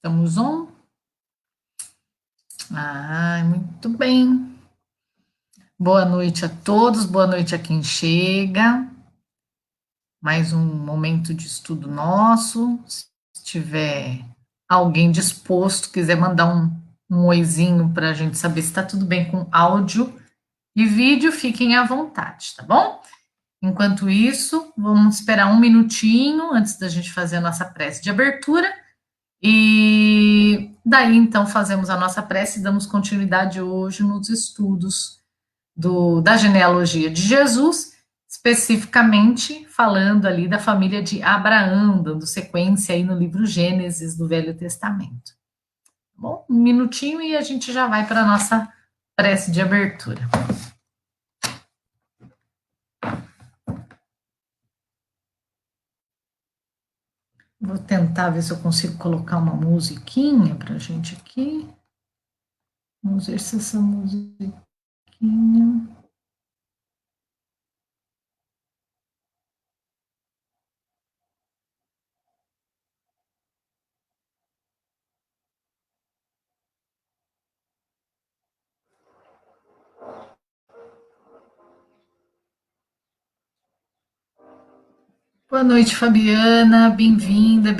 Estamos on? Muito bem. Boa noite a todos, boa noite a quem chega. Mais um momento de estudo nosso. Se tiver alguém disposto, quiser mandar um oizinho para a gente saber se está tudo bem com áudio e vídeo, fiquem à vontade, tá bom? Enquanto isso, vamos esperar um minutinho antes da gente fazer a nossa prece de abertura. E daí, então, fazemos a nossa prece e damos continuidade hoje nos estudos da genealogia de Jesus, especificamente falando ali da família de Abraão, dando sequência aí no livro Gênesis do Velho Testamento. Bom, um minutinho e a gente já vai para a nossa prece de abertura. Vou tentar ver se eu consigo colocar uma musiquinha para a gente aqui. Vamos ver se essa musiquinha. Boa noite, Fabiana. Bem-vinda,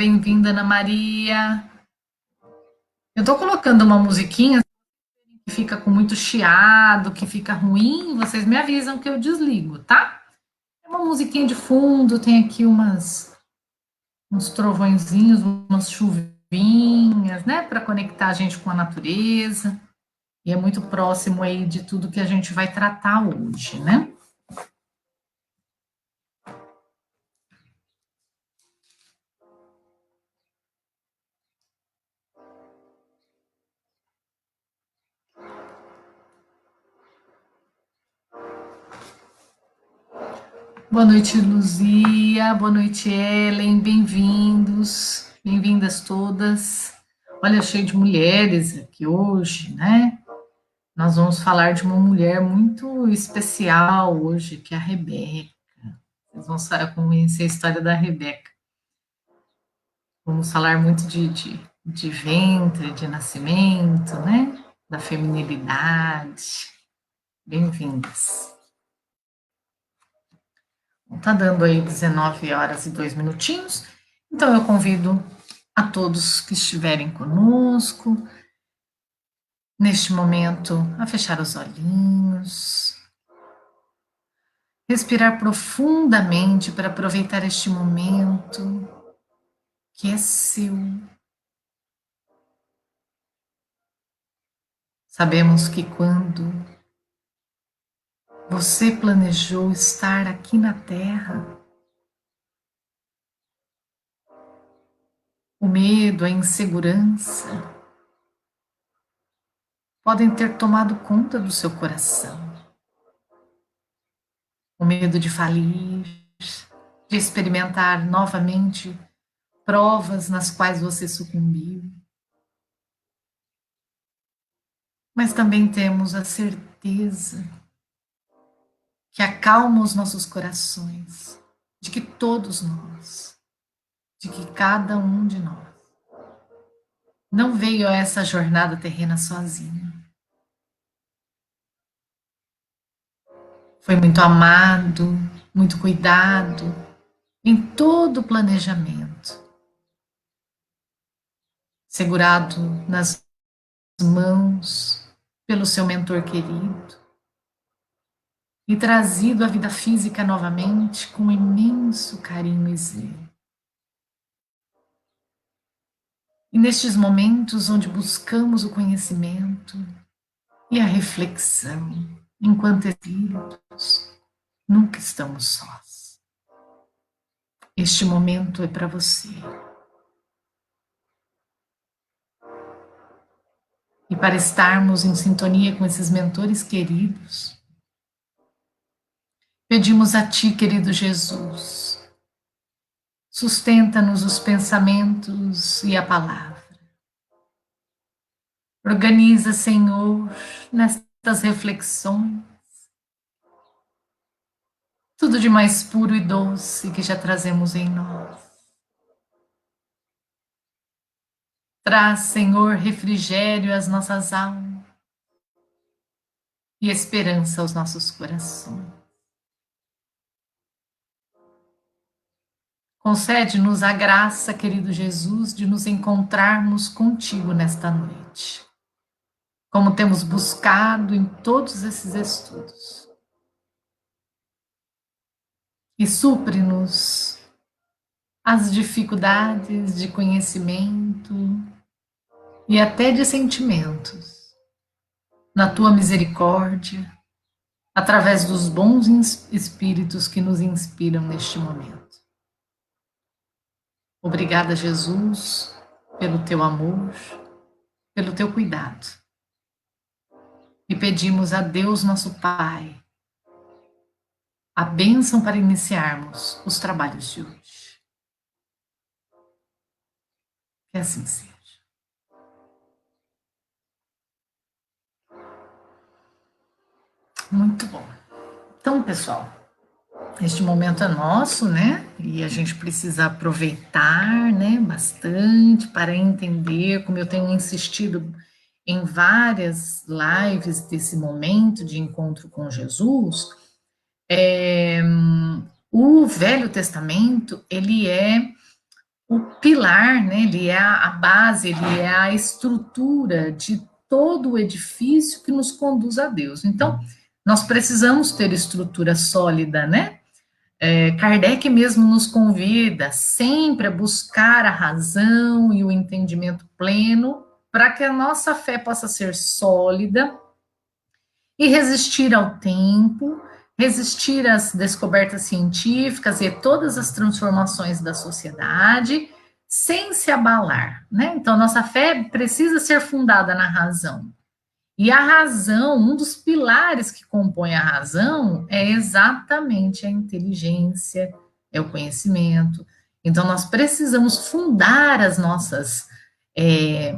Ana Maria. Eu tô colocando uma musiquinha que fica com muito chiado, que fica ruim, vocês me avisam que eu desligo, tá? É uma musiquinha de fundo, tem aqui uns trovõezinhos, umas chuvinhas, né, para conectar a gente com a natureza. E é muito próximo aí de tudo que a gente vai tratar hoje, né? Boa noite, Luzia. Boa noite, Ellen. Bem-vindos. Bem-vindas todas. Olha, cheio de mulheres aqui hoje, né? Nós vamos falar de uma mulher muito especial hoje, que é a Rebeca. Vocês vão conhecer a história da Rebeca. Vamos falar muito de ventre, de nascimento, né? Da feminilidade. Bem-vindas. Tá dando aí 19 horas e 2 minutinhos. Então eu convido a todos que estiverem conosco neste momento a fechar os olhinhos, respirar profundamente para aproveitar este momento que é seu. Sabemos que quando você planejou estar aqui na Terra, o medo, a insegurança podem ter tomado conta do seu coração. O medo de falir, de experimentar novamente provas nas quais você sucumbiu. Mas também temos a certeza que acalma os nossos corações, de que todos nós, de que cada um de nós, não veio a essa jornada terrena sozinho. Foi muito amado, muito cuidado em todo o planejamento, segurado nas mãos pelo seu mentor querido e trazido à vida física novamente com imenso carinho e zelo. E nestes momentos onde buscamos o conhecimento e a reflexão, enquanto espíritos, nunca estamos sós. Este momento é para você. E para estarmos em sintonia com esses mentores queridos, pedimos a Ti, querido Jesus, sustenta-nos os pensamentos e a palavra. Organiza, Senhor, nestas reflexões, tudo de mais puro e doce que já trazemos em nós. Traz, Senhor, refrigério às nossas almas e esperança aos nossos corações. Concede-nos a graça, querido Jesus, de nos encontrarmos contigo nesta noite, como temos buscado em todos esses estudos. E supre-nos as dificuldades de conhecimento e até de sentimentos, na tua misericórdia, através dos bons espíritos que nos inspiram neste momento. Obrigada, Jesus, pelo teu amor, pelo teu cuidado. E pedimos a Deus, nosso Pai, a bênção para iniciarmos os trabalhos de hoje. Que assim seja. Muito bom. Então, pessoal, este momento é nosso, né? E a gente precisa aproveitar, né, bastante para entender, como eu tenho insistido em várias lives desse momento de encontro com Jesus, o Velho Testamento, ele é o pilar, né? Ele é a base, ele é a estrutura de todo o edifício que nos conduz a Deus. Então, nós precisamos ter estrutura sólida, né? Kardec mesmo nos convida sempre a buscar a razão e o entendimento pleno para que a nossa fé possa ser sólida e resistir ao tempo, resistir às descobertas científicas e a todas as transformações da sociedade, sem se abalar, né? Então, nossa fé precisa ser fundada na razão. E a razão, um dos pilares que compõe a razão é exatamente a inteligência, é o conhecimento. Então, nós precisamos fundar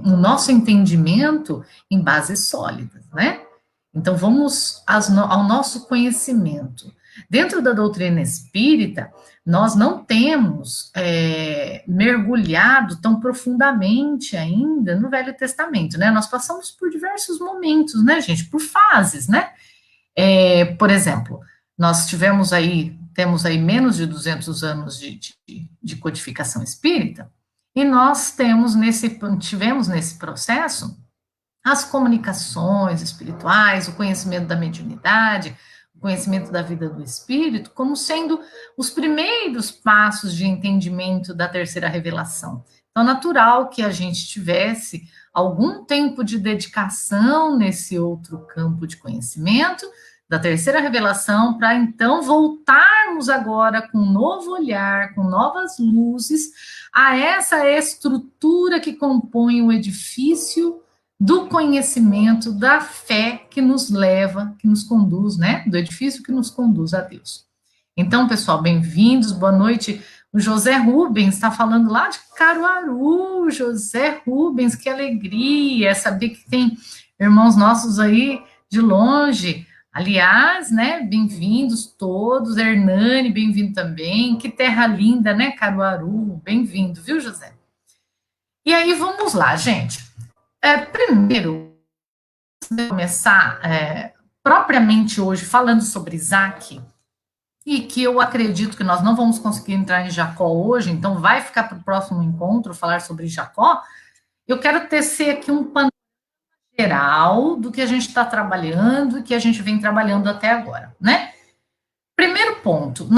o nosso entendimento em bases sólidas, né? Então, vamos ao nosso conhecimento. Dentro da doutrina espírita, nós não temos mergulhado tão profundamente ainda no Velho Testamento, né? Nós passamos por diversos momentos, né, gente? Por fases, né? Por exemplo, nós temos aí menos de 200 anos de codificação espírita, e nós tivemos nesse processo as comunicações espirituais, o conhecimento da mediunidade, o conhecimento da vida do espírito, como sendo os primeiros passos de entendimento da terceira revelação. Então, natural que a gente tivesse algum tempo de dedicação nesse outro campo de conhecimento, da terceira revelação, para então voltarmos agora com um novo olhar, com novas luzes, a essa estrutura que compõe o edifício do conhecimento, da fé que nos leva, que nos conduz, né? Do edifício que nos conduz a Deus. Então, pessoal, bem-vindos, boa noite. O José Rubens está falando lá de Caruaru. José Rubens, que alegria saber que tem irmãos nossos aí de longe. Aliás, né, bem-vindos todos. Hernani, bem-vindo também. Que terra linda, né, Caruaru? Bem-vindo, viu, José? E aí, vamos lá, gente. Primeiro, começar propriamente hoje falando sobre Isaac, e que eu acredito que nós não vamos conseguir entrar em Jacó hoje, então vai ficar para o próximo encontro falar sobre Jacó. Eu quero tecer aqui um panorama geral do que a gente está trabalhando e que a gente vem trabalhando até agora, né? Primeiro ponto,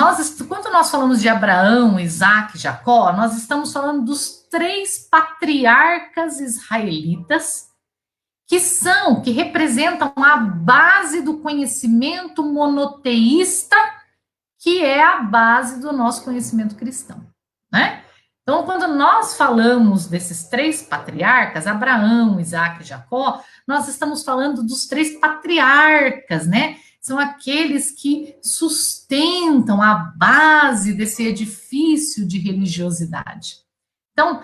quando nós falamos de Abraão, Isaac, Jacó, nós estamos falando dos 3 patriarcas israelitas que representam a base do conhecimento monoteísta, que é a base do nosso conhecimento cristão, né? Então, quando nós falamos desses 3 patriarcas, Abraão, Isaac e Jacó, nós estamos falando dos 3 patriarcas, né? São aqueles que sustentam a base desse edifício de religiosidade. Então,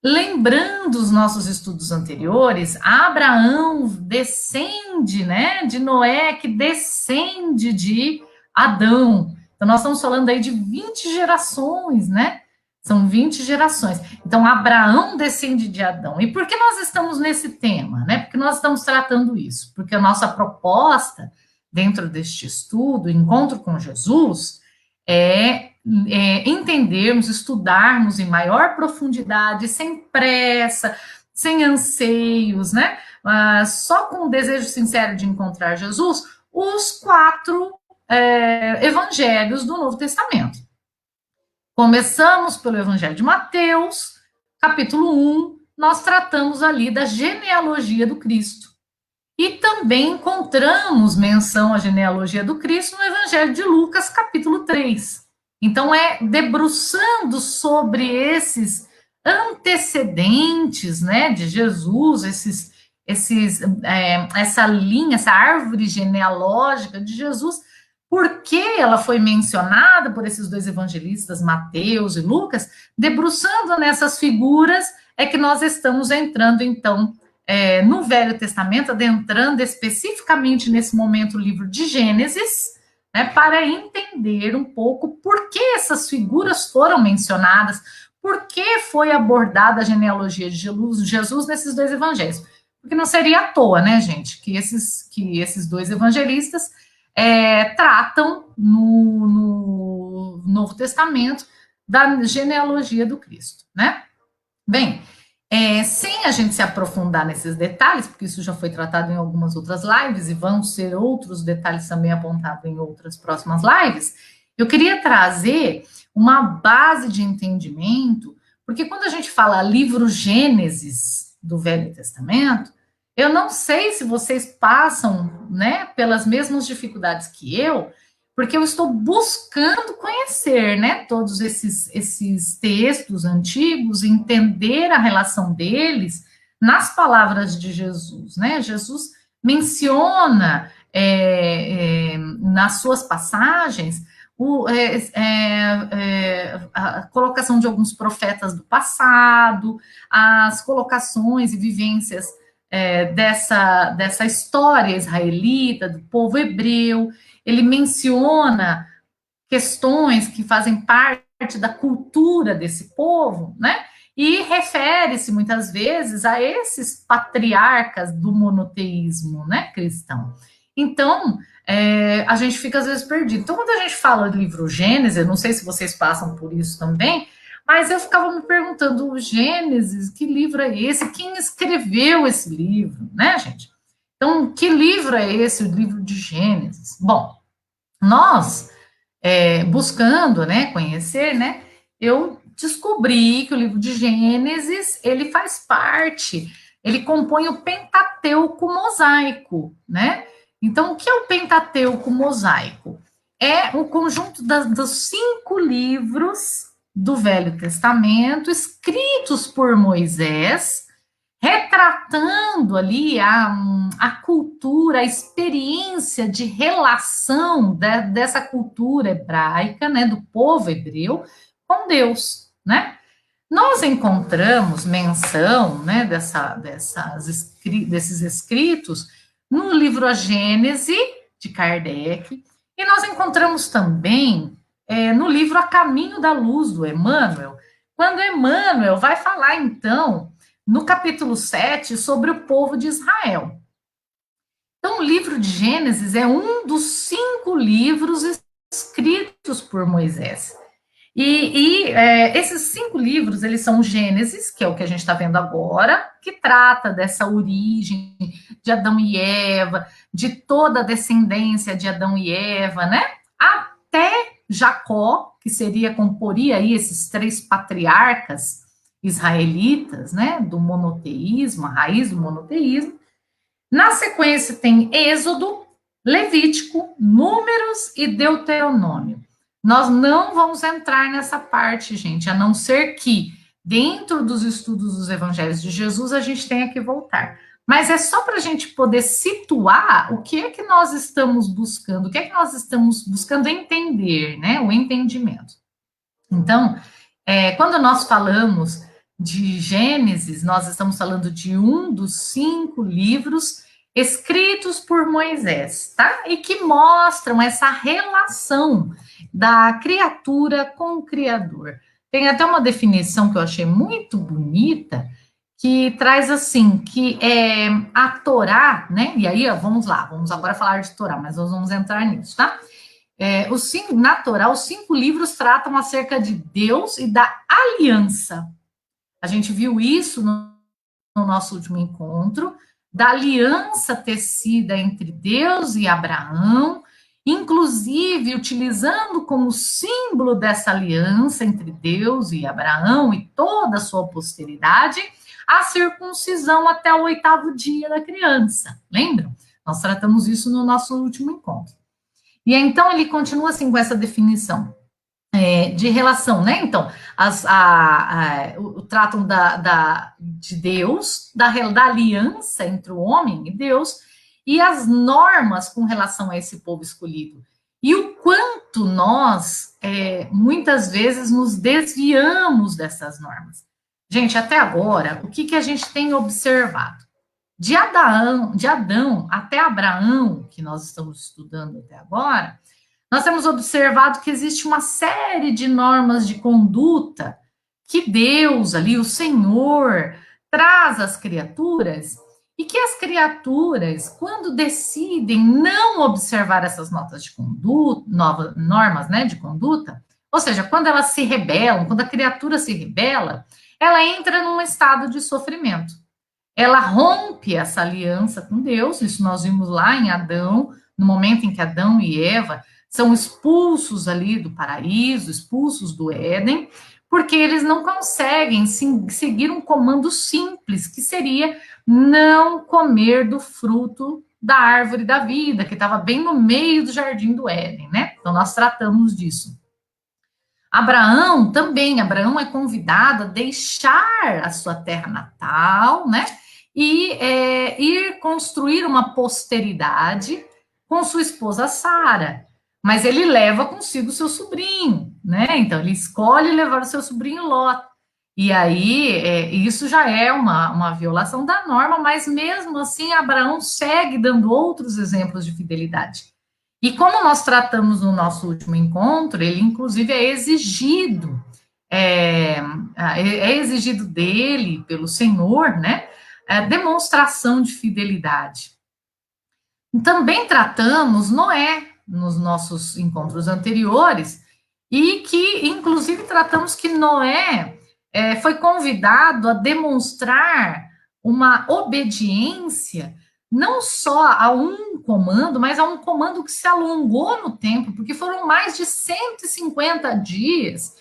lembrando os nossos estudos anteriores, Abraão descende, né, de Noé, que descende de Adão. Então, nós estamos falando aí de 20 gerações, né? São 20 gerações. Então, Abraão descende de Adão. E por que nós estamos nesse tema, né? Porque nós estamos tratando isso? Porque a nossa proposta, dentro deste estudo, Encontro com Jesus, é entendermos, estudarmos em maior profundidade, sem pressa, sem anseios, né? Só com o desejo sincero de encontrar Jesus, os quatro evangelhos do Novo Testamento. Começamos pelo Evangelho de Mateus, capítulo 1, nós tratamos ali da genealogia do Cristo. E também encontramos menção à genealogia do Cristo no Evangelho de Lucas, capítulo 3. Então, debruçando sobre esses antecedentes, né, de Jesus, essa linha, essa árvore genealógica de Jesus, por que ela foi mencionada por esses dois evangelistas, Mateus e Lucas, debruçando nessas figuras, é que nós estamos entrando, então, no Velho Testamento, adentrando especificamente nesse momento o livro de Gênesis, né, para entender um pouco por que essas figuras foram mencionadas, por que foi abordada a genealogia de Jesus nesses dois evangelhos. Porque não seria à toa, né, gente, que esses dois evangelistas tratam no Novo Testamento da genealogia do Cristo, né? Bem, sem a gente se aprofundar nesses detalhes, porque isso já foi tratado em algumas outras lives e vão ser outros detalhes também apontados em outras próximas lives, eu queria trazer uma base de entendimento, porque quando a gente fala livro Gênesis do Velho Testamento, eu não sei se vocês passam, né, pelas mesmas dificuldades que eu, porque eu estou buscando conhecer, né, todos esses textos antigos, entender a relação deles nas palavras de Jesus, né? Jesus menciona nas suas passagens a colocação de alguns profetas do passado, as colocações e vivências dessa história israelita, do povo hebreu. Ele menciona questões que fazem parte da cultura desse povo, né? E refere-se muitas vezes a esses patriarcas do monoteísmo, né, cristão. Então, a gente fica às vezes perdido. Então, quando a gente fala do livro Gênesis, eu não sei se vocês passam por isso também, mas eu ficava me perguntando, o Gênesis, que livro é esse? Quem escreveu esse livro, né, gente? Então, que livro é esse, o livro de Gênesis? Bom, nós, buscando, né, conhecer, né, eu descobri que o livro de Gênesis, ele faz parte, ele compõe o Pentateuco mosaico, né? Então, o que é o Pentateuco mosaico? É um conjunto dos 5 livros do Velho Testamento, escritos por Moisés, retratando ali a cultura, a experiência de relação dessa cultura hebraica, né, do povo hebreu, com Deus, né? Nós encontramos menção, né, desses escritos no livro A Gênese, de Kardec, e nós encontramos também no livro A Caminho da Luz, do Emmanuel, quando Emmanuel vai falar, então, no capítulo 7, sobre o povo de Israel. Então, o livro de Gênesis é um dos 5 livros escritos por Moisés. Esses 5 livros, eles são Gênesis, que é o que a gente está vendo agora, que trata dessa origem de Adão e Eva, de toda a descendência de Adão e Eva, né? Até Jacó, que comporia aí esses 3 patriarcas israelitas, né? Do monoteísmo, a raiz do monoteísmo. Na sequência tem Êxodo, Levítico, Números e Deuteronômio. Nós não vamos entrar nessa parte, gente, a não ser que, dentro dos estudos dos evangelhos de Jesus, a gente tenha que voltar. Mas é só para a gente poder situar o que é que nós estamos buscando, o que é que nós estamos buscando entender, né? O entendimento. Então, quando nós falamos de Gênesis, nós estamos falando de um dos 5 livros escritos por Moisés, tá? E que mostram essa relação da criatura com o Criador, Tem até uma definição que eu achei muito bonita, que traz assim, que a Torá, né? E aí, ó, vamos lá, vamos agora falar de Torá, mas nós vamos entrar nisso, tá? Na Torá, os 5 livros tratam acerca de Deus e da aliança. A gente viu isso no nosso último encontro, da aliança tecida entre Deus e Abraão, inclusive utilizando como símbolo dessa aliança entre Deus e Abraão e toda a sua posteridade, a circuncisão até o 8º dia da criança. Lembram? Nós tratamos isso no nosso último encontro. E então ele continua assim com essa definição de relação, né? Então, tratam de Deus, da aliança entre o homem e Deus, e as normas com relação a esse povo escolhido. E o quanto nós, muitas vezes, nos desviamos dessas normas. Gente, até agora, o que a gente tem observado? De Adão até Abraão, que nós estamos estudando até agora, nós temos observado que existe uma série de normas de conduta que Deus ali, o Senhor, traz às criaturas e que as criaturas, quando decidem não observar essas notas de conduta, normas, né, de conduta, ou seja, quando elas se rebelam, quando a criatura se rebela, ela entra num estado de sofrimento. Ela rompe essa aliança com Deus, isso nós vimos lá em Adão, no momento em que Adão e Eva são expulsos ali do paraíso, expulsos do Éden, porque eles não conseguem seguir um comando simples, que seria não comer do fruto da árvore da vida, que estava bem no meio do jardim do Éden, né? Então nós tratamos disso. Abraão também, Abraão é convidado a deixar a sua terra natal, né? E ir construir uma posteridade com sua esposa Sara. Mas ele leva consigo seu sobrinho, né? Então ele escolhe levar o seu sobrinho Ló. E aí isso já é uma violação da norma, mas mesmo assim Abraão segue dando outros exemplos de fidelidade. E como nós tratamos no nosso último encontro, ele inclusive é exigido dele, pelo Senhor, né, demonstração de fidelidade. Também tratamos Noé nos nossos encontros anteriores, e que inclusive tratamos que Noé foi convidado a demonstrar uma obediência não só a um comando, mas a um comando que se alongou no tempo, porque foram mais de 150 dias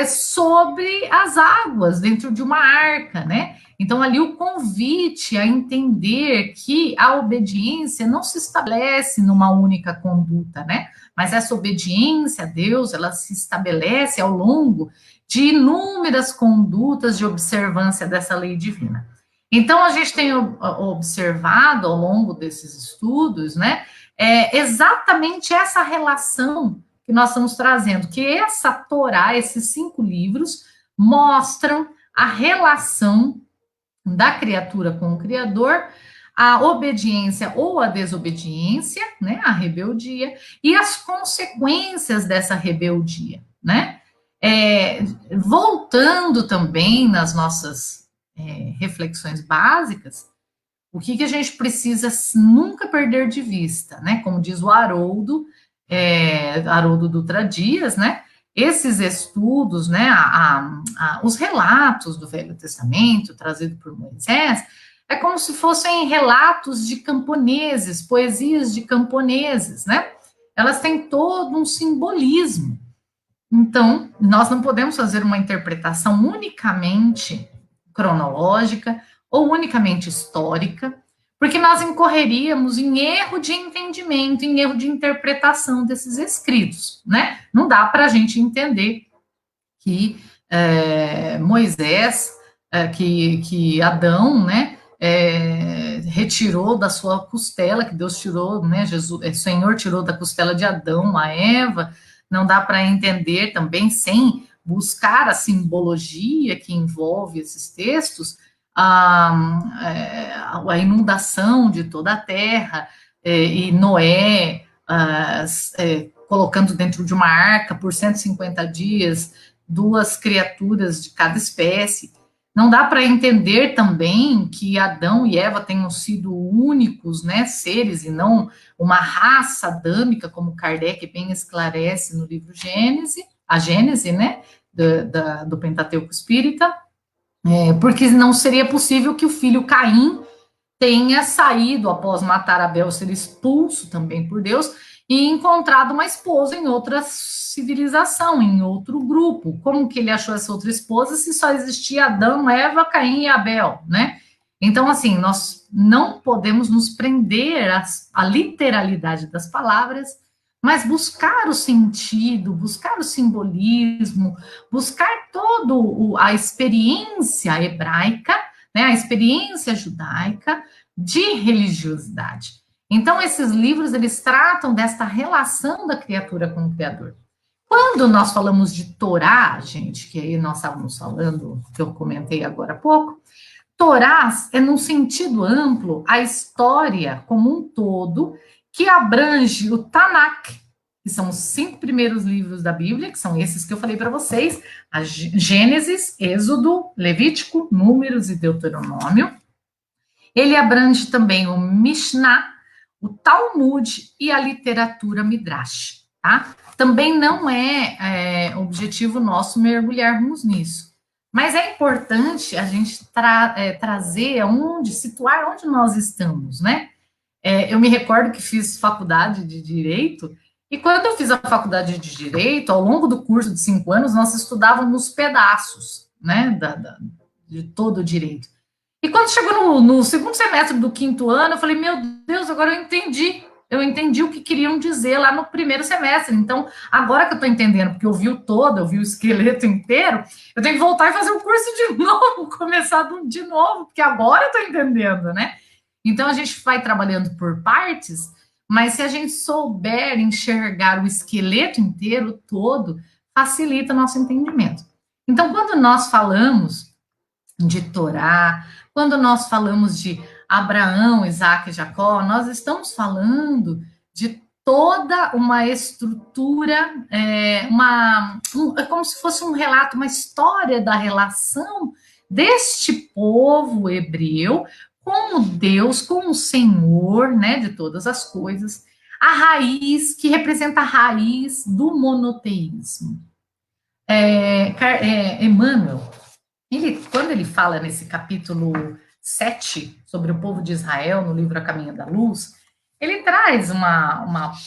sobre as águas dentro de uma arca, né? Então, ali o convite a entender que a obediência não se estabelece numa única conduta, né? Mas essa obediência a Deus, ela se estabelece ao longo de inúmeras condutas de observância dessa lei divina. Então, a gente tem observado ao longo desses estudos, né, exatamente essa relação que nós estamos trazendo, que essa Torá, esses 5 livros, mostram a relação da criatura com o Criador, a obediência ou a desobediência, né, a rebeldia, e as consequências dessa rebeldia, né? Voltando também nas nossas reflexões básicas, o que a gente precisa nunca perder de vista, né? Como diz o Haroldo Dutra Dias, né? Esses estudos, né? Os relatos do Velho Testamento, trazido por Moisés, é como se fossem relatos de camponeses, poesias de camponeses, né? Elas têm todo um simbolismo. Então, nós não podemos fazer uma interpretação unicamente cronológica ou unicamente histórica, porque nós incorreríamos em erro de entendimento, em erro de interpretação desses escritos, né? Não dá para a gente entender que Moisés, que Adão, né, retirou da sua costela, que Deus tirou, né, o Senhor tirou da costela de Adão a Eva. Não dá para entender também sem buscar a simbologia que envolve esses textos, a inundação de toda a terra, e Noé colocando dentro de uma arca por 150 dias duas criaturas de cada espécie. Não dá para entender também que Adão e Eva tenham sido únicos, né, seres e não uma raça adâmica, como Kardec bem esclarece no livro Gênese, a Gênese, né, do Pentateuco Espírita, porque não seria possível que o filho Caim tenha saído após matar Abel, ser expulso também por Deus, e encontrado uma esposa em outra civilização, em outro grupo. Como que ele achou essa outra esposa se só existia Adão, Eva, Caim e Abel, né? Então, assim, nós não podemos nos prender à literalidade das palavras, mas buscar o sentido, buscar o simbolismo, buscar toda a experiência hebraica, né, a experiência judaica de religiosidade. Então, esses livros, eles tratam desta relação da criatura com o Criador. Quando nós falamos de Torá, gente, que aí nós estávamos falando, que eu comentei agora há pouco, Torá é, num sentido amplo, a história como um todo, que abrange o Tanakh, que são os 5 primeiros livros da Bíblia, que são esses que eu falei para vocês, a Gênesis, Êxodo, Levítico, Números e Deuteronômio. Ele abrange também o Mishnah, o Talmud e a literatura Midrash, tá? Também não é objetivo nosso mergulharmos nisso, mas é importante a gente trazer situar onde nós estamos, né? Eu me recordo que fiz faculdade de Direito, e quando eu fiz a faculdade de Direito, ao longo do curso de 5 anos, nós estudávamos pedaços, né, de todo o direito. E quando chegou no segundo semestre do 5º ano, eu falei, meu Deus, agora eu entendi o que queriam dizer lá no primeiro semestre. Então, agora que eu estou entendendo, porque eu vi o todo, eu vi o esqueleto inteiro, eu tenho que voltar e fazer o curso de novo, começar de novo, porque agora eu estou entendendo, né? Então, a gente vai trabalhando por partes, mas se a gente souber enxergar o esqueleto inteiro, todo, facilita o nosso entendimento. Então, quando nós falamos de Torá, quando nós falamos de Abraão, Isaac e Jacó, nós estamos falando de toda uma estrutura, é como se fosse um relato, uma história da relação deste povo hebreu com o Deus, com o Senhor, né, de todas as coisas, a raiz, que representa a raiz do monoteísmo. Emmanuel, quando ele fala nesse capítulo 7 sobre o povo de Israel, no livro A Caminho da Luz, ele traz uma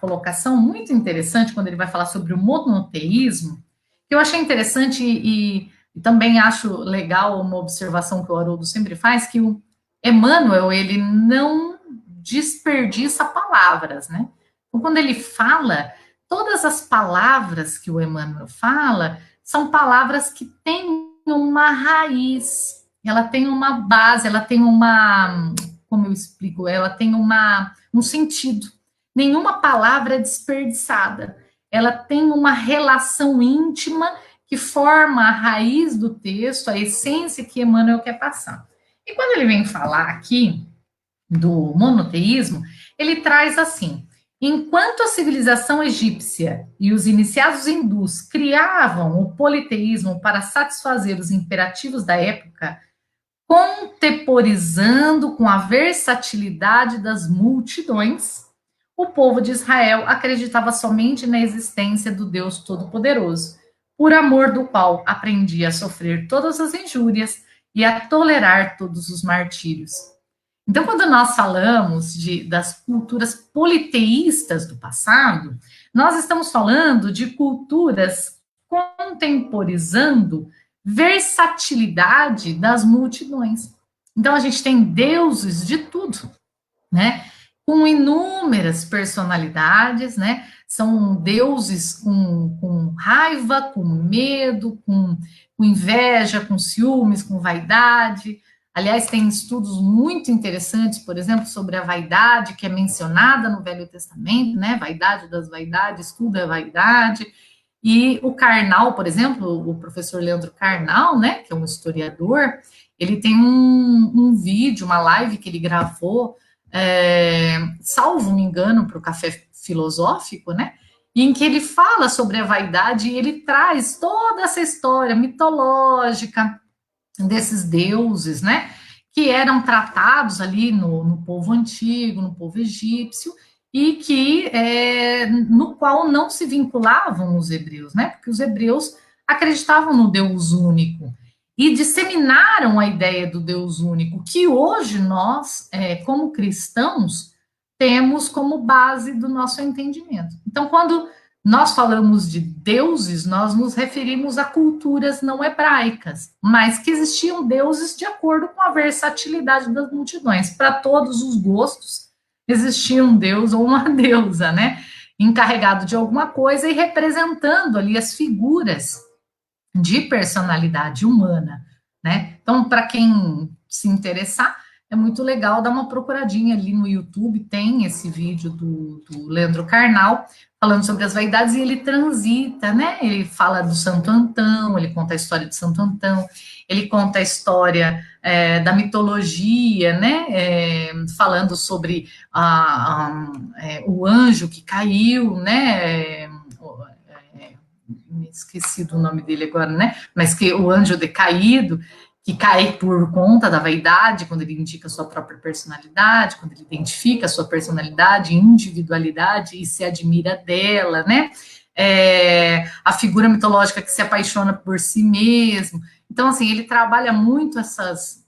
colocação muito interessante quando ele vai falar sobre o monoteísmo, que eu achei interessante e também acho legal uma observação que o Haroldo sempre faz, que o Emmanuel, ele não desperdiça palavras, né? Então, quando ele fala, todas as palavras que o Emmanuel fala são palavras que têm uma raiz, ela tem uma base, ela tem como eu explico, ela tem um sentido. Nenhuma palavra é desperdiçada. Ela tem uma relação íntima que forma a raiz do texto, a essência que Emmanuel quer passar. E quando ele vem falar aqui do monoteísmo, ele traz assim: enquanto a civilização egípcia e os iniciados hindus criavam o politeísmo para satisfazer os imperativos da época, contemporizando com a versatilidade das multidões, o povo de Israel acreditava somente na existência do Deus Todo-Poderoso, por amor do qual aprendia a sofrer todas as injúrias e a tolerar todos os martírios. Então, quando nós falamos das culturas politeístas do passado, nós estamos falando de culturas contemporizando versatilidade das multidões. Então, a gente tem deuses de tudo, né? Com inúmeras personalidades, né? São deuses com raiva, com medo, com inveja, com ciúmes, com vaidade. Aliás, tem estudos muito interessantes, por exemplo, sobre a vaidade, que é mencionada no Velho Testamento, né? Vaidade das vaidades, tudo é vaidade. E o Karnal, por exemplo, o professor Leandro Carnal, né, que é um historiador, ele tem um vídeo, uma live que ele gravou, salvo me engano, para o Café Filosófico, né, em que ele fala sobre a vaidade e ele traz toda essa história mitológica desses deuses, né? Que eram tratados ali no povo antigo, no povo egípcio, e que no qual não se vinculavam os hebreus, né? Porque os hebreus acreditavam no Deus único e disseminaram a ideia do Deus único, que hoje nós, como cristãos, temos como base do nosso entendimento. Então, quando nós falamos de deuses, nós nos referimos a culturas não hebraicas, mas que existiam deuses de acordo com a versatilidade das multidões. Para todos os gostos, existia um deus ou uma deusa, né? Encarregado de alguma coisa e representando ali as figuras de personalidade humana, né? Então, para quem se interessar, é muito legal dar uma procuradinha ali no YouTube, tem esse vídeo do Leandro Carnal, falando sobre as vaidades, e ele transita, né? Ele fala do Santo Antão, ele conta a história de Santo Antão, ele conta a história da mitologia, né? Falando sobre o anjo que caiu, né? Esqueci do nome dele agora, né? Mas que o anjo decaído, que cai por conta da vaidade, quando ele indica a sua própria personalidade, quando ele identifica a sua personalidade, individualidade e se admira dela, né? A figura mitológica que se apaixona por si mesmo. Então, assim, ele trabalha muito essas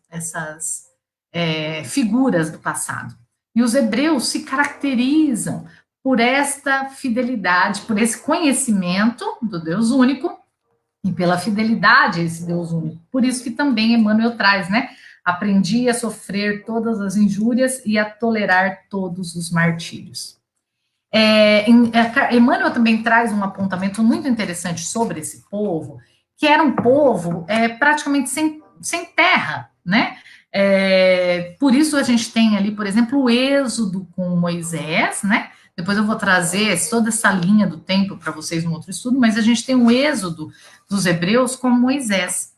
figuras do passado. E os hebreus se caracterizam por esta fidelidade, por esse conhecimento do Deus único e pela fidelidade a esse Deus único. Por isso que também Emmanuel traz, né? Aprendi a sofrer todas as injúrias e a tolerar todos os martírios. Emmanuel também traz um apontamento muito interessante sobre esse povo, que era um povo praticamente sem terra, né? Por isso a gente tem ali, por exemplo, o êxodo com Moisés, né? Depois eu vou trazer toda essa linha do tempo para vocês no outro estudo, mas a gente tem o êxodo dos hebreus com Moisés.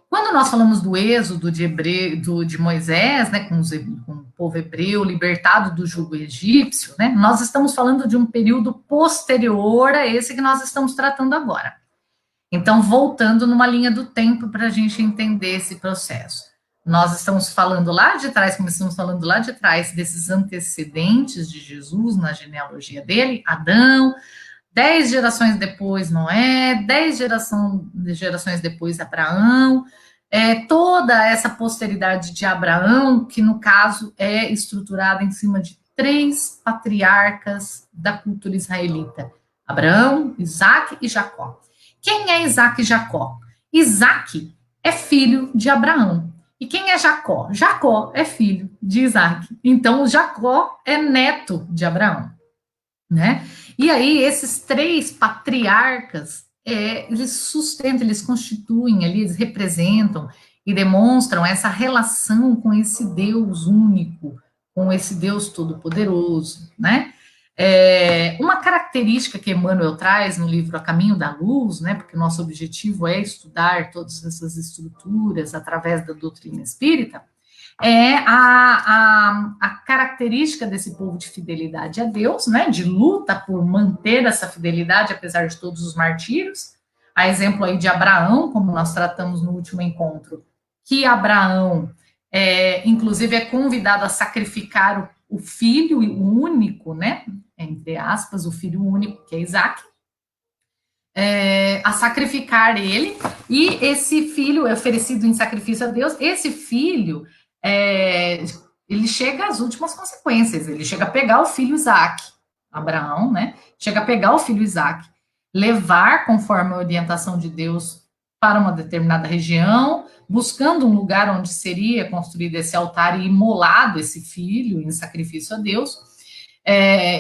Quando nós falamos do êxodo de Moisés, né, com o povo hebreu libertado do jugo egípcio, né, nós estamos falando de um período posterior a esse que nós estamos tratando agora. Então, voltando numa linha do tempo para a gente entender esse processo. Nós estamos falando lá de trás, começamos falando lá de trás, desses antecedentes de Jesus na genealogia dele, Adão, 10 gerações depois Noé, 10 gerações depois Abraão, toda essa posteridade de Abraão, que no caso é estruturada em cima de 3 patriarcas da cultura israelita: Abraão, Isaac e Jacó. Quem é Isaac e Jacó? Isaac é filho de Abraão. E quem é Jacó? Jacó é filho de Isaac. Então, Jacó é neto de Abraão, né? E aí, esses 3 patriarcas, eles sustentam, eles constituem ali, eles representam e demonstram essa relação com esse Deus único, com esse Deus todo-poderoso, né? Uma característica que Emmanuel traz no livro A Caminho da Luz, né, porque o nosso objetivo é estudar todas essas estruturas através da doutrina espírita, é a característica desse povo de fidelidade a Deus, né, de luta por manter essa fidelidade apesar de todos os martírios. A exemplo aí de Abraão, como nós tratamos no último encontro, que Abraão, inclusive, é convidado a sacrificar o filho único, né, entre aspas, o filho único, que é Isaac, a sacrificar ele, e esse filho é oferecido em sacrifício a Deus. Esse filho, ele chega às últimas consequências, ele chega a pegar o filho Isaac, Abraão, né, chega a pegar o filho Isaac, levar, conforme a orientação de Deus, para uma determinada região, buscando um lugar onde seria construído esse altar e imolado esse filho em sacrifício a Deus.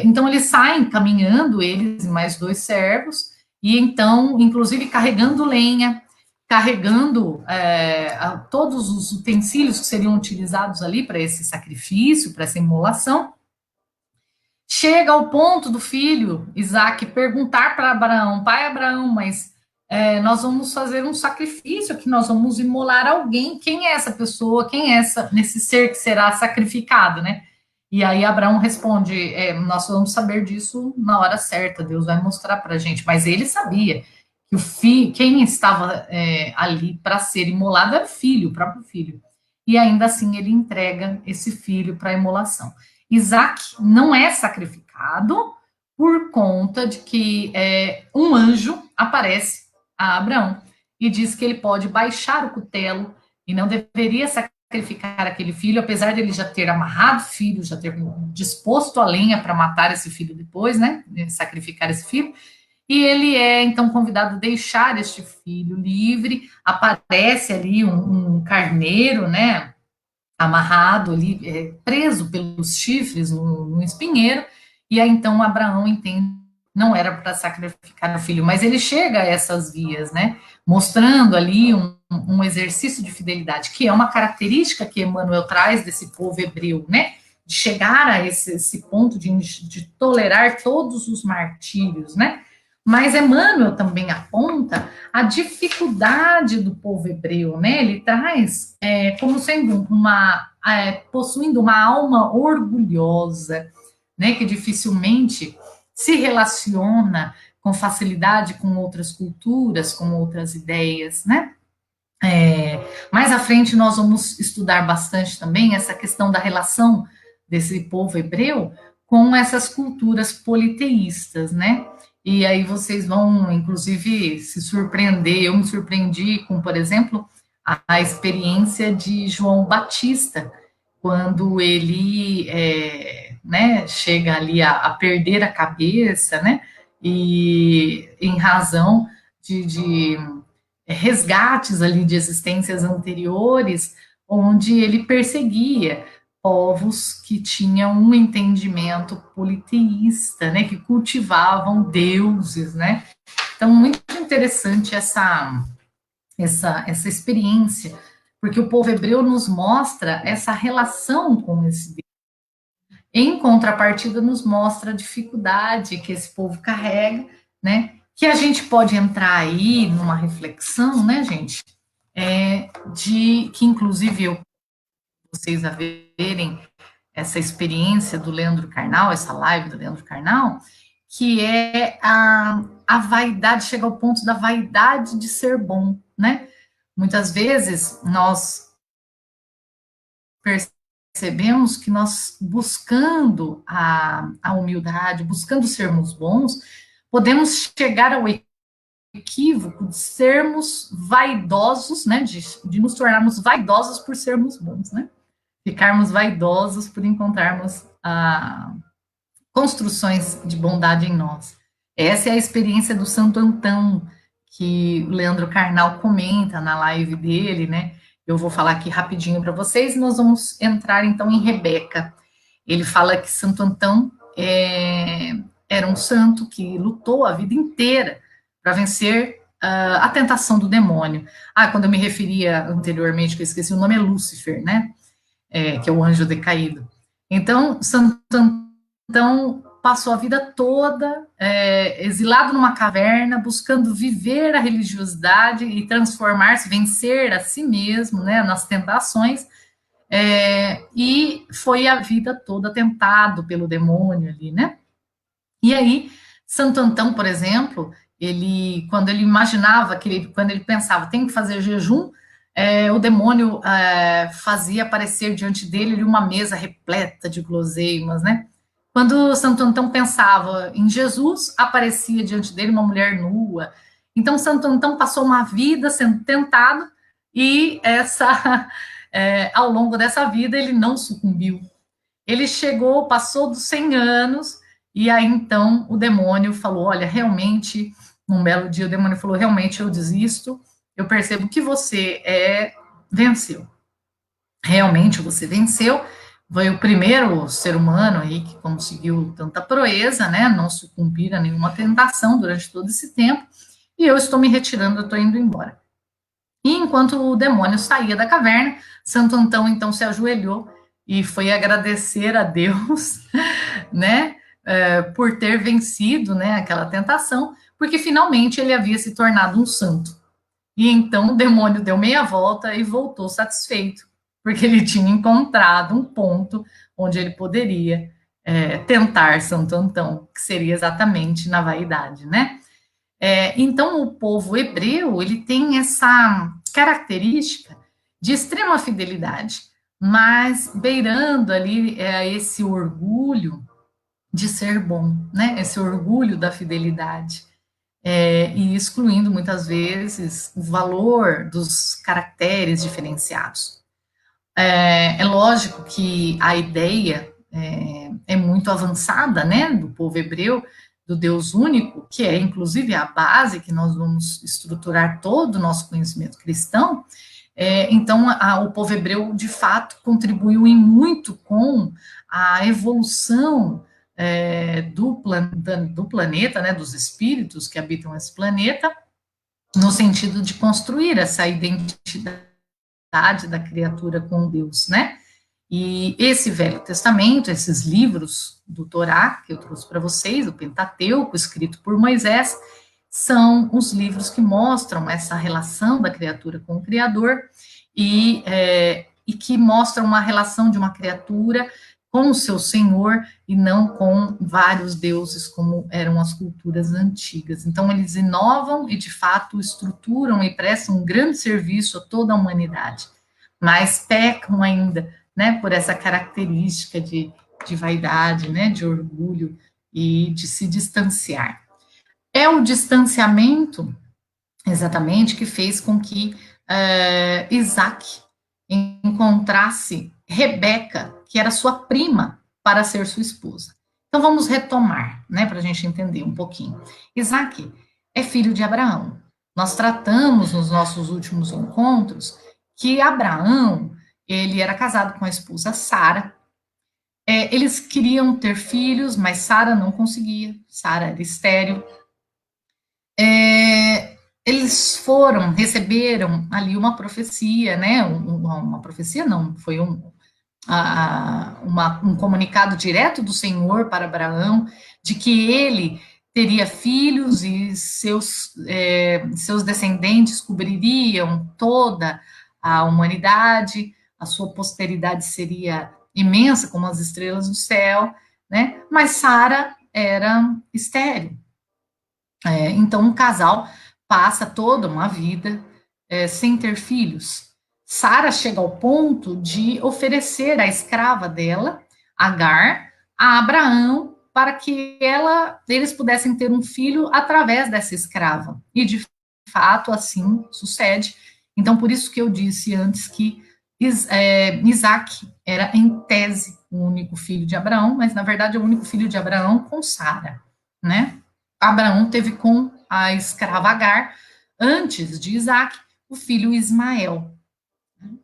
Então, eles saem caminhando, eles e mais 2 servos, e então, inclusive, carregando lenha, carregando todos os utensílios que seriam utilizados ali para esse sacrifício, para essa imolação. Chega ao ponto do filho, Isaac, perguntar para Abraão: pai Abraão, mas nós vamos fazer um sacrifício aqui, nós vamos imolar alguém. Quem é essa pessoa? Quem é nesse ser que será sacrificado, né? E aí Abraão responde: nós vamos saber disso na hora certa, Deus vai mostrar para a gente. Mas ele sabia que o filho, quem estava ali para ser imolado era o filho, o próprio filho. E ainda assim ele entrega esse filho para a imolação. Isaac não é sacrificado por conta de que um anjo aparece a Abraão e diz que ele pode baixar o cutelo e não deveria sacrificar aquele filho, apesar dele já ter amarrado o filho, já ter disposto a lenha para matar esse filho depois, né? Sacrificar esse filho. E ele é então convidado a deixar este filho livre. Aparece ali um carneiro, né? Amarrado ali, preso pelos chifres no espinheiro. E aí então Abraão entende não era para sacrificar o filho, mas ele chega a essas vias, né? Mostrando ali um exercício de fidelidade, que é uma característica que Emmanuel traz desse povo hebreu, né? De chegar a esse ponto de tolerar todos os martírios, né? Mas Emmanuel também aponta a dificuldade do povo hebreu, né? Ele traz como sendo possuindo uma alma orgulhosa, né? Que dificilmente se relaciona com facilidade com outras culturas, com outras ideias, né? Mais à frente nós vamos estudar bastante também essa questão da relação desse povo hebreu com essas culturas politeístas, né? E aí vocês vão, inclusive, se surpreender. Eu me surpreendi com, por exemplo, a experiência de João Batista, quando ele né, chega ali a perder a cabeça, né? E em razão de resgates ali de existências anteriores, onde ele perseguia povos que tinham um entendimento politeísta, né, que cultivavam deuses, né? Então, muito interessante essa experiência, porque o povo hebreu nos mostra essa relação com esse Deus. Em contrapartida, nos mostra a dificuldade que esse povo carrega, né? Que a gente pode entrar aí numa reflexão, né, gente? De que, inclusive, vocês a verem essa experiência do Leandro Carnal, essa live do Leandro Carnal, que é a vaidade, chega ao ponto da vaidade de ser bom, né? Muitas vezes nós percebemos que nós, buscando a humildade, buscando sermos bons, podemos chegar ao equívoco de sermos vaidosos, né? De nos tornarmos vaidosos por sermos bons, né? Ficarmos vaidosos por encontrarmos construções de bondade em nós. Essa é a experiência do Santo Antão, que o Leandro Carnal comenta na live dele, né? Eu vou falar aqui rapidinho para vocês e nós vamos entrar então em Rebeca. Ele fala que Santo Antão era um santo que lutou a vida inteira para vencer a tentação do demônio. Quando eu me referia anteriormente, que eu esqueci, o nome é Lúcifer, né? Que é o anjo decaído. Então, Santo Antão passou a vida toda exilado numa caverna, buscando viver a religiosidade e transformar-se, vencer a si mesmo, né, nas tentações, e foi a vida toda tentado pelo demônio ali, né? E aí, Santo Antão, por exemplo, quando ele imaginava, quando ele pensava, tem que fazer jejum, o demônio fazia aparecer diante dele uma mesa repleta de guloseimas, né? Quando Santo Antão pensava em Jesus, aparecia diante dele uma mulher nua. Então, Santo Antão passou uma vida sendo tentado e ao longo dessa vida ele não sucumbiu. Ele passou dos 100 anos e aí então o demônio falou, olha, realmente, num belo dia o demônio falou, realmente eu desisto, eu percebo que você venceu. Realmente você venceu, foi o primeiro ser humano aí que conseguiu tanta proeza, né, não sucumbir a nenhuma tentação durante todo esse tempo, e eu estou me retirando, eu estou indo embora. E enquanto o demônio saía da caverna, Santo Antão então se ajoelhou e foi agradecer a Deus, né, por ter vencido, né, aquela tentação, porque finalmente ele havia se tornado um santo. E então o demônio deu meia volta e voltou satisfeito, porque ele tinha encontrado um ponto onde ele poderia tentar Santo Antão, que seria exatamente na vaidade, né? Então, o povo hebreu, ele tem essa característica de extrema fidelidade, mas beirando ali esse orgulho de ser bom, né? Esse orgulho da fidelidade. E excluindo muitas vezes o valor dos caracteres diferenciados. É lógico que a ideia é muito avançada, né, do povo hebreu, do Deus único, que é inclusive a base que nós vamos estruturar todo o nosso conhecimento cristão. Então, o povo hebreu, de fato, contribuiu em muito com a evolução do planeta, né, dos espíritos que habitam esse planeta, no sentido de construir essa identidade da criatura com Deus, né? E esse Velho Testamento, esses livros do Torá, que eu trouxe para vocês, o Pentateuco, escrito por Moisés, são os livros que mostram essa relação da criatura com o Criador e que mostram uma relação de uma criatura com o seu Senhor e não com vários deuses, como eram as culturas antigas. Então, eles inovam e, de fato, estruturam e prestam um grande serviço a toda a humanidade, mas pecam ainda, né, por essa característica de vaidade, né, de orgulho e de se distanciar. É o distanciamento, exatamente, que fez com que Isaac encontrasse Rebeca, que era sua prima, para ser sua esposa. Então vamos retomar, né, para a gente entender um pouquinho. Isaac é filho de Abraão. Nós tratamos nos nossos últimos encontros que Abraão, ele era casado com a esposa Sara. Eles queriam ter filhos, mas Sara não conseguia. Sara era estéril. Eles receberam ali uma profecia, né? Uma profecia não, foi um comunicado direto do Senhor para Abraão de que ele teria filhos e seus descendentes cobririam toda a humanidade, a sua posteridade seria imensa como as estrelas do céu, né? Mas Sara era estéril. Então, o casal passa toda uma vida sem ter filhos. Sara chega ao ponto de oferecer a escrava dela, Agar, a Abraão, para que eles pudessem ter um filho através dessa escrava. E, de fato, assim sucede. Então, por isso que eu disse antes que Isaac era, em tese, o único filho de Abraão, mas, na verdade, é o único filho de Abraão com Sara, né? Abraão teve com a escrava Agar, antes de Isaac, o filho Ismael.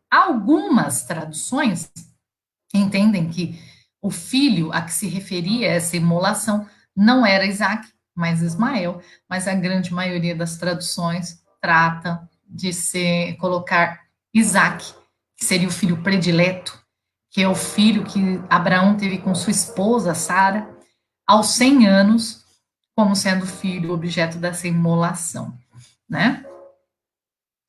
Algumas traduções entendem que o filho a que se referia essa imolação não era Isaac, mas Ismael, mas a grande maioria das traduções trata de colocar Isaac, que seria o filho predileto, que é o filho que Abraão teve com sua esposa Sara, aos 100 anos, como sendo filho objeto dessa imolação, né?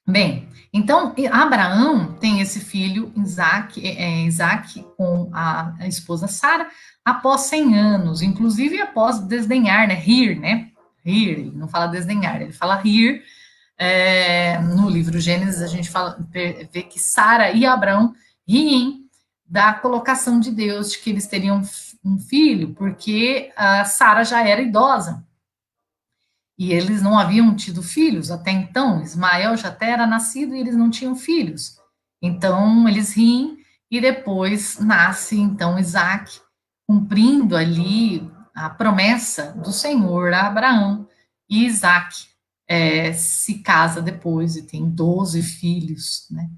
Bem, então Abraão tem esse filho Isaac com a esposa Sara após 100 anos, inclusive após desdenhar, né? Rir, né? Rir, ele não fala desdenhar, ele fala rir. No livro Gênesis a gente vê que Sara e Abraão riem da colocação de Deus de que eles teriam um filho, porque a Sara já era idosa. E eles não haviam tido filhos até então, Ismael já até era nascido e eles não tinham filhos. Então, eles riem e depois nasce, então, Isaac, cumprindo ali a promessa do Senhor a Abraão. E Isaac se casa depois e tem 12 filhos, né?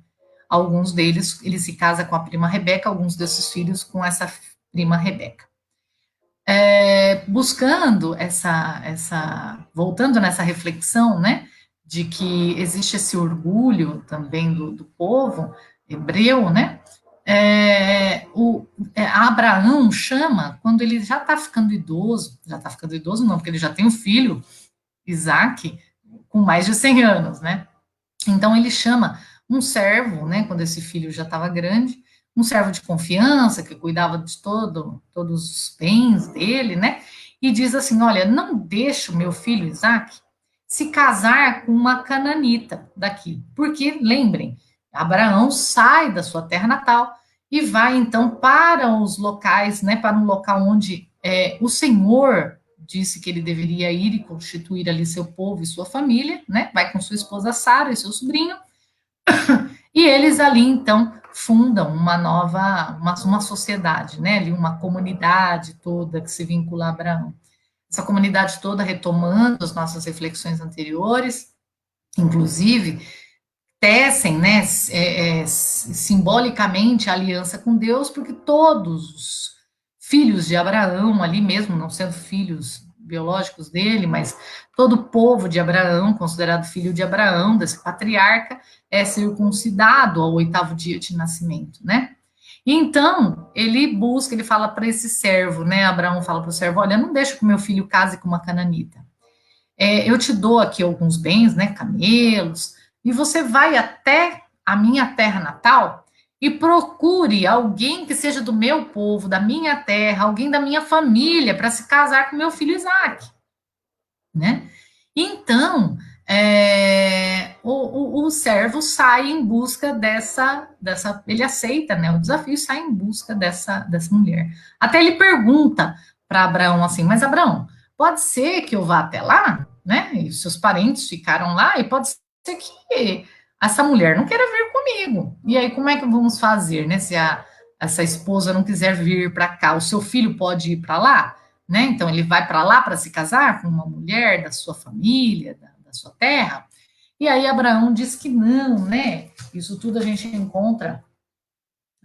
Alguns deles, ele se casa com a prima Rebeca, alguns desses filhos com essa prima Rebeca. Buscando voltando nessa reflexão, né, de que existe esse orgulho também do povo hebreu, né, Abraão chama, quando ele já está ficando idoso não, porque ele já tem um filho, Isaac, com mais de 100 anos, né, então ele chama um servo, né, quando esse filho já estava grande, um servo de confiança que cuidava de todos os bens dele, né? E diz assim: olha, não deixe o meu filho Isaac se casar com uma cananita daqui, porque lembrem, Abraão sai da sua terra natal e vai então para os locais, né, para um local onde o Senhor disse que ele deveria ir e constituir ali seu povo e sua família, né? Vai com sua esposa Sara e seu sobrinho, e eles ali então fundam uma sociedade, né? Ali uma comunidade toda que se vincula a Abraão. Essa comunidade toda retomando as nossas reflexões anteriores, inclusive tecem, né, simbolicamente a aliança com Deus, porque todos os filhos de Abraão, ali mesmo, não sendo filhos biológicos dele, mas todo o povo de Abraão, considerado filho de Abraão, desse patriarca, é circuncidado ao 8º dia de nascimento, né? Então, ele busca, ele fala para esse servo, né? Abraão fala para o servo: olha, não deixa que meu filho case com uma cananita. Eu te dou aqui alguns bens, né, camelos, e você vai até a minha terra natal e procure alguém que seja do meu povo, da minha terra, alguém da minha família, para se casar com meu filho Isaac, né? Então, o servo sai em busca ele aceita, né, o desafio e sai em busca dessa mulher. Até ele pergunta para Abraão assim: mas Abraão, pode ser que eu vá até lá, né? E seus parentes ficaram lá, e pode ser que essa mulher não queira vir comigo. E aí, como é que vamos fazer, né? Se essa esposa não quiser vir para cá, o seu filho pode ir para lá? Né? Então ele vai para lá para se casar com uma mulher da sua família, da sua terra. E aí Abraão diz que não, né? Isso tudo a gente encontra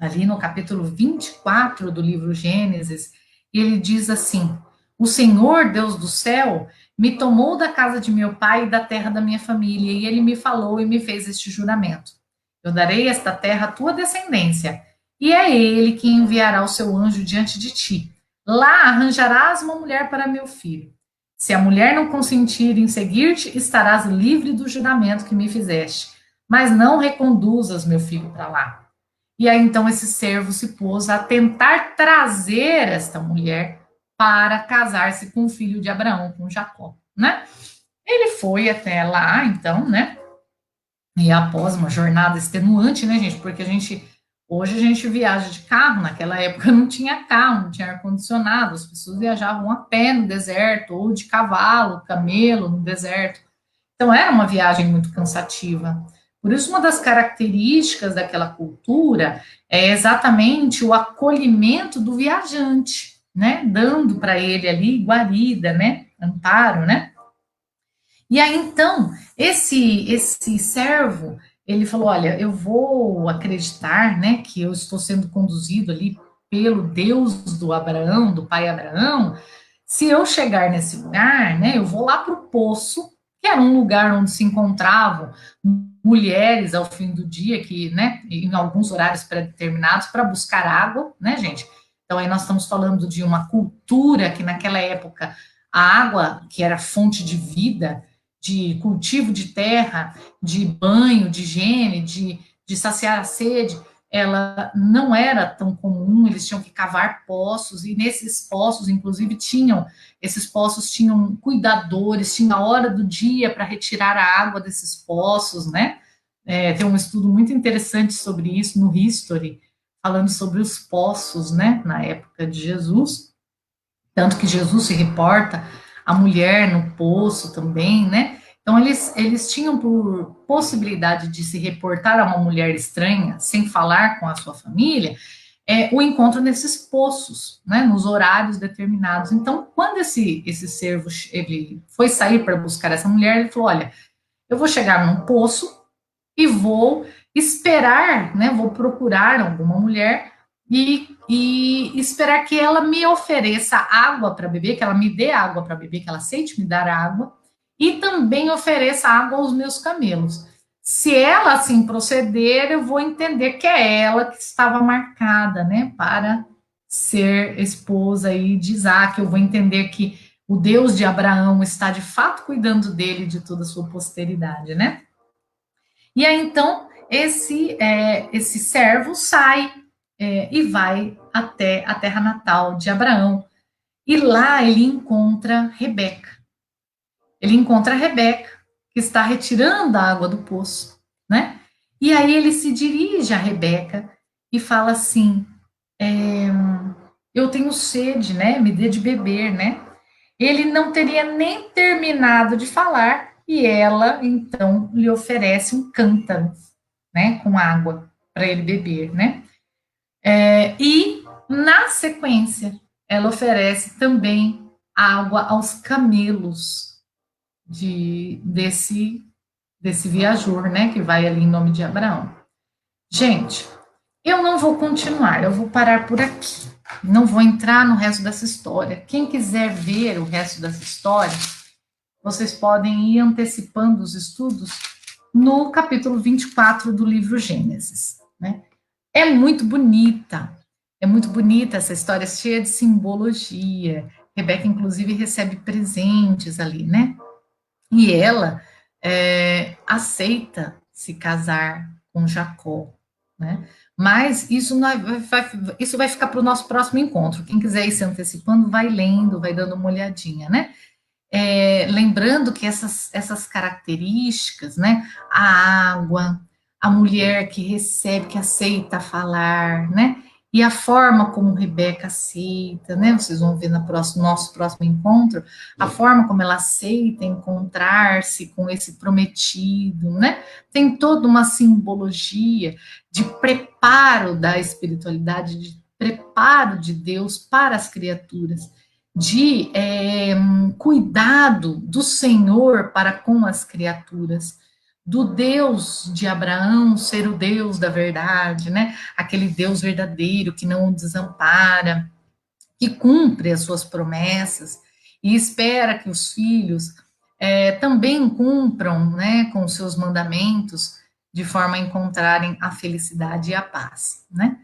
ali no capítulo 24 do livro Gênesis, e ele diz assim: o Senhor, Deus do céu, me tomou da casa de meu pai e da terra da minha família, e ele me falou e me fez este juramento: eu darei esta terra à tua descendência, e é ele que enviará o seu anjo diante de ti. Lá arranjarás uma mulher para meu filho. Se a mulher não consentir em seguir-te, estarás livre do juramento que me fizeste, mas não reconduzas meu filho para lá. E aí então esse servo se pôs a tentar trazer esta mulher para casar-se com o filho de Abraão, com Jacó, né? Ele foi até lá, então, né? E após uma jornada extenuante, né, gente? Porque hoje a gente viaja de carro, naquela época não tinha carro, não tinha ar-condicionado, as pessoas viajavam a pé no deserto, ou de cavalo, camelo no deserto. Então era uma viagem muito cansativa. Por isso, uma das características daquela cultura é exatamente o acolhimento do viajante, né? Dando para ele ali guarida, né? Amparo, né? E aí, então, esse servo, ele falou: olha, eu vou acreditar, né, que eu estou sendo conduzido ali pelo Deus do Abraão, do pai Abraão. Se eu chegar nesse lugar, né, eu vou lá para o poço, que era um lugar onde se encontravam mulheres ao fim do dia, que, né, em alguns horários pré-determinados, para buscar água, né, gente? Então, aí nós estamos falando de uma cultura que, naquela época, a água, que era fonte de vida, de cultivo de terra, de banho, de higiene, de saciar a sede, ela não era tão comum, eles tinham que cavar poços, e nesses poços, inclusive, esses poços tinham cuidadores, tinha a hora do dia para retirar a água desses poços, né? Tem um estudo muito interessante sobre isso no History, falando sobre os poços, né, na época de Jesus, tanto que Jesus se reporta a mulher no poço também, né? Então, eles tinham por possibilidade de se reportar a uma mulher estranha, sem falar com a sua família, o encontro nesses poços, né, nos horários determinados. Então, quando esse servo ele foi sair para buscar essa mulher, ele falou: olha, eu vou chegar num poço e vou esperar, né, vou procurar alguma mulher e esperar que ela me ofereça água para beber, que ela me dê água para beber, que ela aceite me dar água, e também ofereça água aos meus camelos. Se ela assim proceder, eu vou entender que é ela que estava marcada, né, para ser esposa aí de Isaac. Eu vou entender que o Deus de Abraão está de fato cuidando dele e de toda a sua posteridade, né? E aí, então, esse servo sai e vai até a terra natal de Abraão. E lá ele encontra Rebeca. Ele encontra a Rebeca, que está retirando a água do poço, né? E aí ele se dirige a Rebeca e fala assim: é, eu tenho sede, né? Me dê de beber, né? Ele não teria nem terminado de falar e ela então lhe oferece um cântaro, né? Com água para ele beber, né? E na sequência ela oferece também água aos camelos desse viajor, né, que vai ali em nome de Abraão. Gente, eu não vou continuar, eu vou parar por aqui. Não vou entrar no resto dessa história. Quem quiser ver o resto dessa história, vocês podem ir antecipando os estudos no capítulo 24 do livro Gênesis, né? É muito bonita essa história, cheia de simbologia. Rebeca, inclusive, recebe presentes ali, né? E ela aceita se casar com Jacó, né? Mas isso vai ficar para o nosso próximo encontro. Quem quiser ir se antecipando, vai lendo, vai dando uma olhadinha, né? Lembrando que essas características, né? A água, a mulher que recebe, que aceita falar, né? E a forma como Rebeca aceita, né? Vocês vão ver no nosso próximo encontro, a forma como ela aceita encontrar-se com esse prometido, né? Tem toda uma simbologia de preparo da espiritualidade, de preparo de Deus para as criaturas, de cuidado do Senhor para com as criaturas, do Deus de Abraão ser o Deus da verdade, né? Aquele Deus verdadeiro que não o desampara, que cumpre as suas promessas e espera que os filhos também cumpram, né, com os seus mandamentos, de forma a encontrarem a felicidade e a paz, né?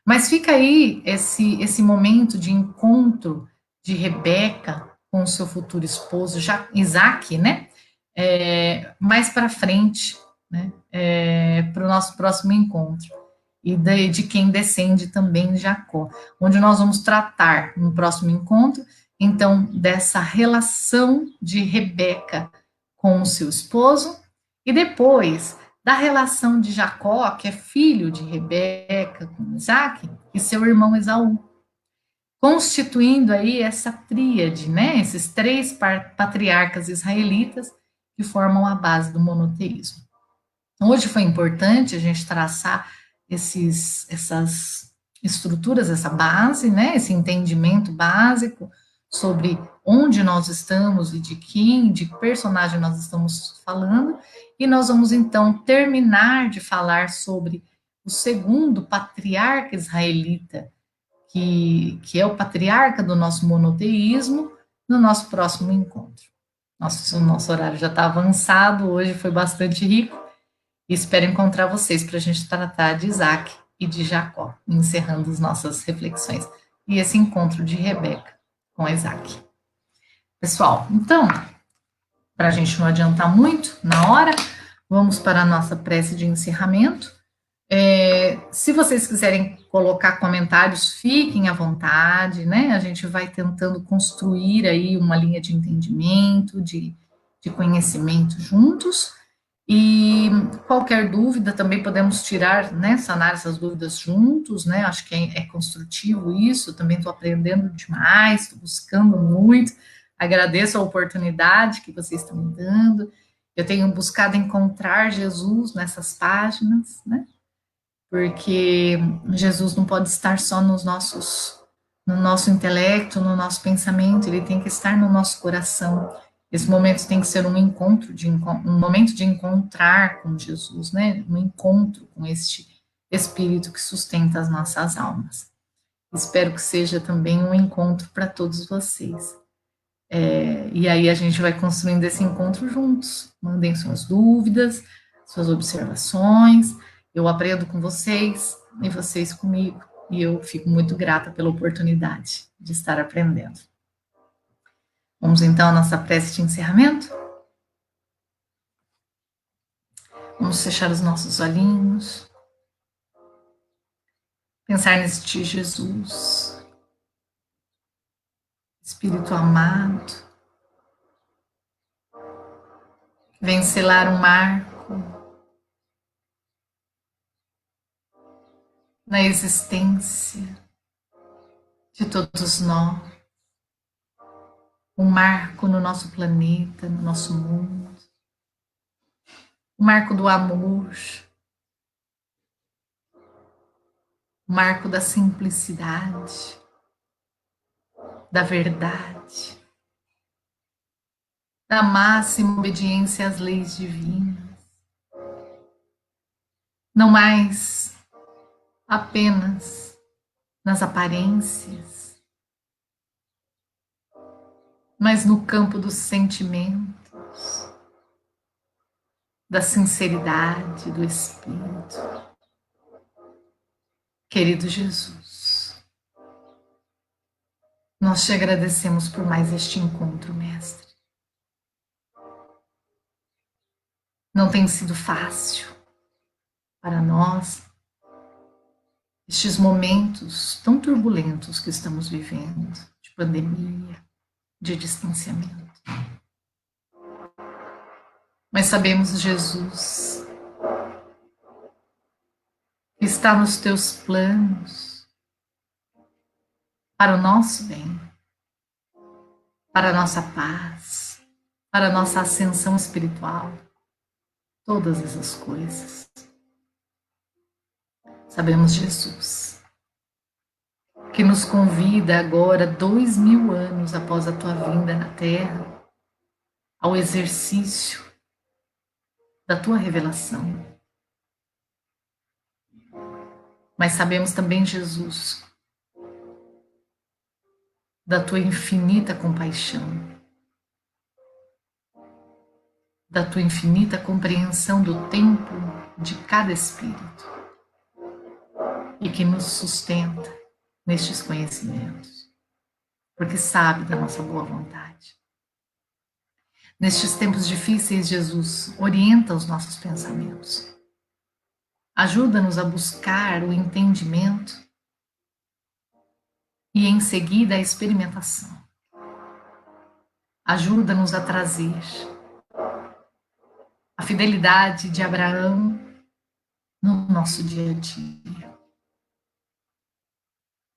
Mas fica aí esse momento de encontro de Rebeca com o seu futuro esposo, Isaac, né? Mais para frente, né? Para o nosso próximo encontro. E de quem descende também Jacó, onde nós vamos tratar no próximo encontro, então, dessa relação de Rebeca com o seu esposo, e depois da relação de Jacó, que é filho de Rebeca com Isaac, e seu irmão Esaú, constituindo aí essa tríade, né? Esses três patriarcas israelitas que formam a base do monoteísmo. Hoje foi importante a gente traçar essas estruturas, essa base, né? Esse entendimento básico sobre onde nós estamos e de personagem nós estamos falando, e nós vamos então terminar de falar sobre o segundo patriarca israelita, que é o patriarca do nosso monoteísmo, no nosso próximo encontro. O nosso horário já está avançado, hoje foi bastante rico, e espero encontrar vocês para a gente tratar de Isaac e de Jacó, encerrando as nossas reflexões, e esse encontro de Rebeca com Isaac. Pessoal, então, para a gente não adiantar muito na hora, vamos para a nossa prece de encerramento. Se vocês quiserem colocar comentários, fiquem à vontade, né? A gente vai tentando construir aí uma linha de entendimento, de conhecimento juntos. E qualquer dúvida também podemos tirar, né? Sanar essas dúvidas juntos, né? Acho que é construtivo isso. Também estou aprendendo demais, estou buscando muito. Agradeço a oportunidade que vocês estão me dando. Eu tenho buscado encontrar Jesus nessas páginas, né? Porque Jesus não pode estar só no nosso intelecto, no nosso pensamento, ele tem que estar no nosso coração. Esse momento tem que ser um momento de encontrar com Jesus, né? Um encontro com este Espírito que sustenta as nossas almas. Espero que seja também um encontro para todos vocês. E aí a gente vai construindo esse encontro juntos. Mandem suas dúvidas, suas observações. Eu aprendo com vocês e vocês comigo. E eu fico muito grata pela oportunidade de estar aprendendo. Vamos então à nossa prece de encerramento? Vamos fechar os nossos olhinhos. Pensar neste Jesus, Espírito amado, que vem selar um marco na existência de todos nós, um marco no nosso planeta, no nosso mundo, o marco do amor, o marco da simplicidade, da verdade, da máxima obediência às leis divinas. Não mais apenas nas aparências, mas no campo dos sentimentos, da sinceridade do Espírito. Querido Jesus, nós te agradecemos por mais este encontro, Mestre. Não tem sido fácil para nós estes momentos tão turbulentos que estamos vivendo, de pandemia, de distanciamento. Mas sabemos, Jesus, que está nos teus planos para o nosso bem, para a nossa paz, para a nossa ascensão espiritual, todas essas coisas. Sabemos, Jesus, que nos convida agora, 2000 anos após a tua vinda na Terra, ao exercício da tua revelação. Mas sabemos também, Jesus, da tua infinita compaixão, da tua infinita compreensão do tempo de cada espírito e que nos sustenta nestes conhecimentos, porque sabe da nossa boa vontade. Nestes tempos difíceis, Jesus, orienta os nossos pensamentos. Ajuda-nos a buscar o entendimento e, em seguida, a experimentação. Ajuda-nos a trazer a fidelidade de Abraão no nosso dia a dia,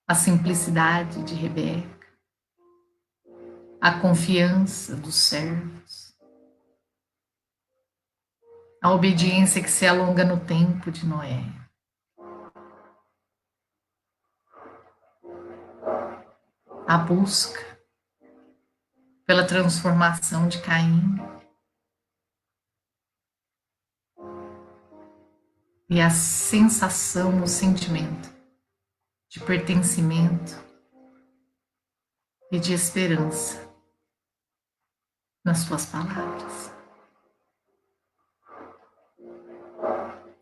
a simplicidade de Rebeca, a confiança dos servos, a obediência que se alonga no tempo de Noé. A busca pela transformação de Caim e a sensação, o sentimento de pertencimento e de esperança nas tuas palavras.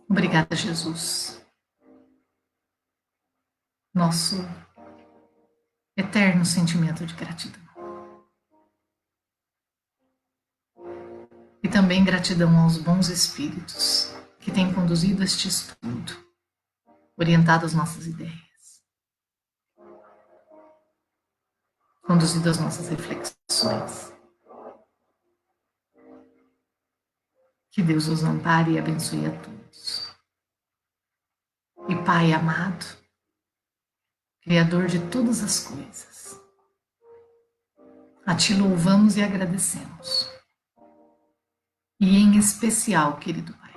Obrigada, Jesus, nosso eterno sentimento de gratidão. E também gratidão aos bons espíritos que têm conduzido este estudo, orientado as nossas ideias, conduzido as nossas reflexões. Que Deus os ampare e abençoe a todos. E Pai amado, Criador de todas as coisas, a Ti louvamos e agradecemos. E em especial, querido Pai,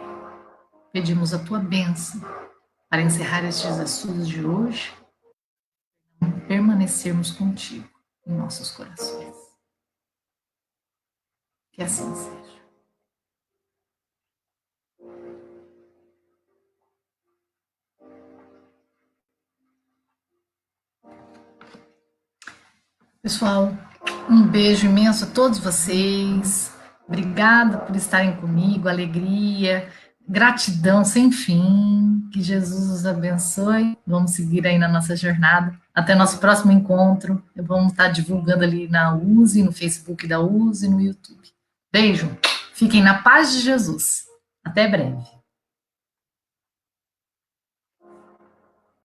pedimos a Tua bênção para encerrar estes estudos de hoje e permanecermos contigo em nossos corações. Que assim seja. Pessoal, um beijo imenso a todos vocês. Obrigada por estarem comigo, alegria, gratidão sem fim. Que Jesus os abençoe. Vamos seguir aí na nossa jornada. Até nosso próximo encontro. Vamos estar divulgando ali na USE, no Facebook da USE, no YouTube. Beijo. Fiquem na paz de Jesus. Até breve.